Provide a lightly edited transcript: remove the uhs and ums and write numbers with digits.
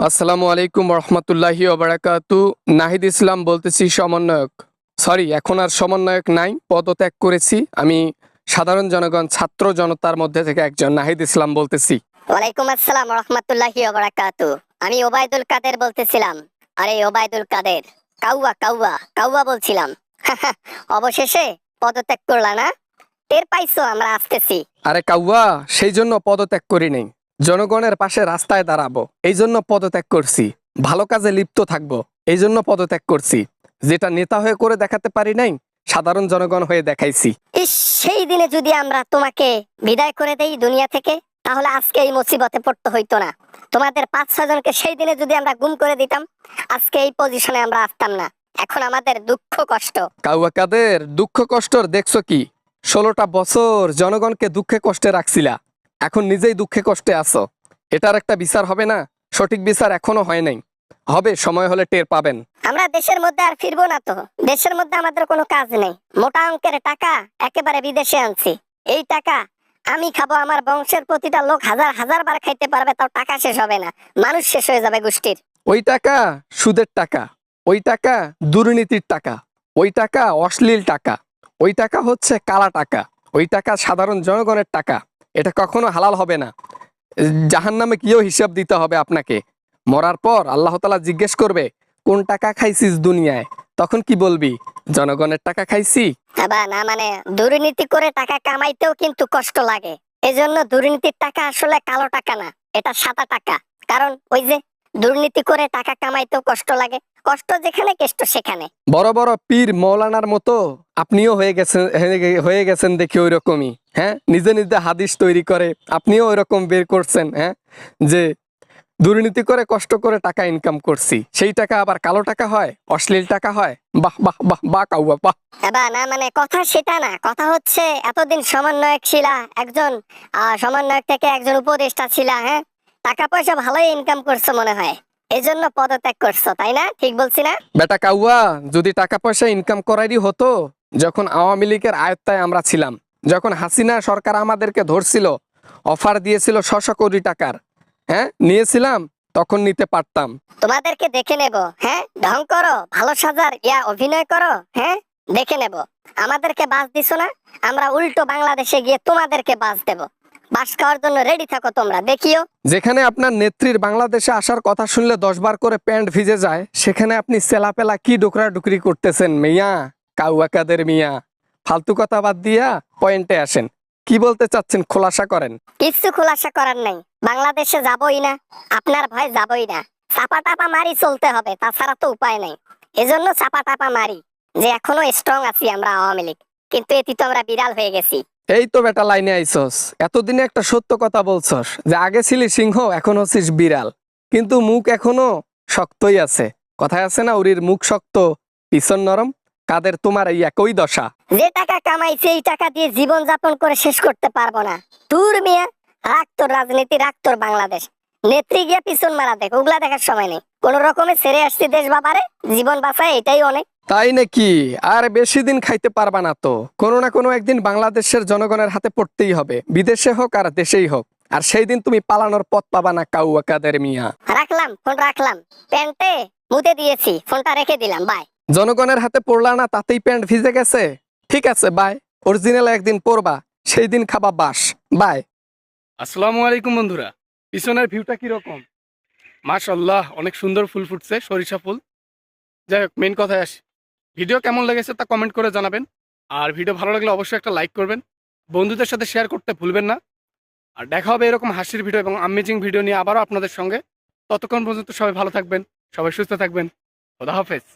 আসসালামু আলাইকুম রহমতুল্লাহি ওবারাকাতু। নাহিদ ইসলাম বলতেছি, সমন্বয়ক। সরি, এখন আর সমন্বয়ক নাই, পদত্যাগ করেছি। আমি সাধারণ জনগণ, ছাত্র জনতার মধ্যে থেকে একজন নাহিদ ইসলাম বলতেছি। ওয়ালাইকুম আসসালাম রহমতুল্লাহি ওবারাকাতু। আমি ওবায়দুল কাদের বলতেছিলাম। আরে ওবায়দুল কাদের, কাউয়া কাউয়া কাউয়া বলছিলাম। অবশেষে পদত্যাগ করলা না? টের পাইছো আমরা আসতেছি। আরে কাউয়া, সেই জন্য পদত্যাগ করি নাই, জনগণের পাশে রাস্তায় দাঁড়াবো এই জন্য পদত্যাগ করছি। ভালো কাজে লিপ্ত থাকবো এই জন্য পদত্যাগ করছি। যেটা নেতা হয়ে করে দেখাতে পারি নাই, সাধারণ জনগণ হয়ে দেখাইছি। ইস, সেই দিনে যদি আমরা তোমাকে বিদায় করে দেই দুনিয়া থেকে, তাহলে আজকে এই মুসিবতে পড়তে হইতো না। তোমাদের 5-6 জনকে সেই দিনে যদি আমরা গুম করে দিতাম, আজকে এই পজিশনে আমরা আসতাম না। এখন আমাদের দুঃখ কষ্ট। কাউয়া কাদের দুঃখ কষ্টর দেখছো কি? 16টা বছর জনগণকে দুঃখে কষ্টে রাখছিলা, এখন নিজেই দুঃখে কষ্টে আছো। এটার একটা বিচার হবে না? সঠিক বিচার এখনো হয় নাই, হবে, সময় হলে টের পাবেন। আমরা দেশের মধ্যে আর ফিরবো না তো। দেশের মধ্যে আমাদের কোনো কাজ নেই। মোটা অঙ্কের টাকা একেবারে বিদেশে আনছি। এই টাকা আমি খাবো, আমার বংশের প্রতিটা লোক হাজার হাজার বার খাইতে পারবে, তাও টাকা শেষ হবে না। মানুষ শেষ হয়ে যাবে গোষ্ঠীর। ওই টাকা সুদের টাকা, ওই টাকা দুর্নীতির টাকা, ওই টাকা অশ্লীল টাকা, ওই টাকা হচ্ছে কালা টাকা, ওই টাকা সাধারণ জনগণের টাকা। এটা কখনো হালাল হবে না। জাহান্নামে গিয়েও হিসাব দিতে হবে আপনাকে। মরার পর আল্লাহ তাআলা জিজ্ঞেস করবে, কোন টাকা খাইছিস দুনিয়ায়? তখন কি বলবি? জনগণের টাকা খাইছি। না, মানে দুর্নীতি করে টাকা কামাইতেও কিন্তু কষ্ট লাগে। এজন্য দুর্নীতির টাকা আসলে কালো টাকা না, এটা সাদা টাকা। কারণ ওই যে দুর্নীতি করে টাকা কামাইতেও কষ্ট লাগে। কষ্ট যেখানে, কেষ্ট সেখানে। বড় বড় পীর মৌলানার মতো আপনিও হয়ে গেছেন দেখি ওই রকমই। হ্যাঁ, নিজে নিজে হাদিস তৈরি করে আপনিও ওই রকম বের করছেন। হ্যাঁ, যে দুর্নীতি করে কষ্ট করে টাকা ইনকাম করছি, সেই টাকা আবার কালো টাকা হয়, অশ্লীল টাকা হয়। বাহ বাহ বাহ বাহ কাউয়া বাহ। না, মানে কথা সেটা না। কথা হচ্ছে এতদিন সমন্বয়ক ছিলা, একজন সমন্বয়ক থেকে একজন উপদেষ্টা ছিলা। হ্যাঁ, টাকা পয়সা ভালোই ইনকাম করছো মনে হয়, এজন্য পদত্যাগ করছো, তাই না? ঠিক বলছি না? বেটা কাউয়া, যদি টাকা পয়সা ইনকাম করারই হতো, যখন আওয়ামী লীগের আয়ত্তায় আমরা ছিলাম, যখন হাসিনা সরকার আমাদেরকে ধরছিল, অফার দিয়েছিল 600 কোটি টাকার, হ্যাঁ নিয়েছিলাম, তখন নিতে পারতাম। তোমাদেরকে দেখে নেব। হ্যাঁ, ঢং করো, ভালো সাজার অভিনয় করো। হ্যাঁ, দেখে নেব। আমাদেরকে বাস দিছো না, আমরা উল্টো বাংলাদেশে গিয়ে তোমাদেরকে বাস দেব। বাস খাওয়ার জন্য রেডি থাকো তোমরা, দেখিও। যেখানে আপনার নেত্রীর বাংলাদেশে আসার কথা শুনলে 10 বার করে প্যান্ট ভিজে যায়, সেখানে আপনি সেলাপেলা কি ডোকরা ডুকরি করতেছেন মিয়া? কাউয়া কাদের মিয়া, ফালতু কথা বাদ দিয়া পয়েন্টে আসেন। কি বলতে চাচ্ছেন খোলাসা করেন। কিচ্ছু খোলাসা করার নাই। বাংলাদেশে যাবই না, আপনার ভয় যাবই না। চাপা টাপা মারি চলতে হবে, তাছাড়া তো উপায় নাই। এজন্য চাপা টাপা মারি, যে এখনো স্ট্রং আছি আমরা আওয়ামী লীগ। কিন্তু এটি তো আমরা বিড়াল হয়ে গেছি। এই তো বেটা লাইনে আইসস, এতদিনে একটা সত্য কথা বলছস যে আগে ছিলি সিংহ, এখন হচ্ছিস বিড়াল, কিন্তু মুখ এখনো শক্তই আছে। কথায় আছে না, উরির মুখ শক্ত পিছন নরম। কাদের তোমার এই একই দশা। যে টাকা কামাইছে এই টাকা দিয়ে জীবন যাপন করে শেষ করতে পারবো না। দূর মিয়া, রাখ তোর রাজনীতি, রাখ তোর বাংলাদেশ। নেত্রী গিয়া পিছন মারা দেখ, ওগুলা দেখার সময় নেই। কোন রকমে ছেড়ে আসছি দেশ বাবারে, জীবন বাঁচায়, এটাই অনেক। তাই নাকি? আর বেশি দিন খাইতে পারবা না তো। কোনো না কোনো একদিন বাংলাদেশের জনগণের হাতে পড়তেই হবে, বিদেশে হোক আর দেশেই হোক। আর সেই দিন তুমি পালানোর পথ পাবা না কাউয়া কাদের মিয়া। রাখলাম ফোন, রাখলাম। প্যান্টে মুতে দিয়েছি, ফোনটা রেখে দিলাম, বাই। জনগণের হাতে পড়লা না, তাতেই প্যান্ট ভিজে গেছে? ঠিক আছে, বাই। অরিজিনাল একদিন পরবা, সেই দিন খাবা বাস। বাই। আসসালামু আলাইকুম বন্ধুরা, পিছনের ভিউটা কিরকম? মাশাআল্লাহ, অনেক সুন্দর ফুল ফুটছে, সরিষা ফুল। যাই হোক, মেন কথায় আসি। ভিডিও কেমন লেগেছে তা কমেন্ট করে জানাবেন। আর ভিডিও ভালো লাগলে অবশ্যই একটা লাইক করবেন, বন্ধুদের সাথে শেয়ার করতে ভুলবেন না। আর দেখা হবে এরকম হাসির ভিডিও এবং আমেজিং ভিডিও নিয়ে আবারও আপনাদের সঙ্গে। ততক্ষণ পর্যন্ত সবাই ভালো থাকবেন, সবাই সুস্থ থাকবেন। খোদা হাফেজ।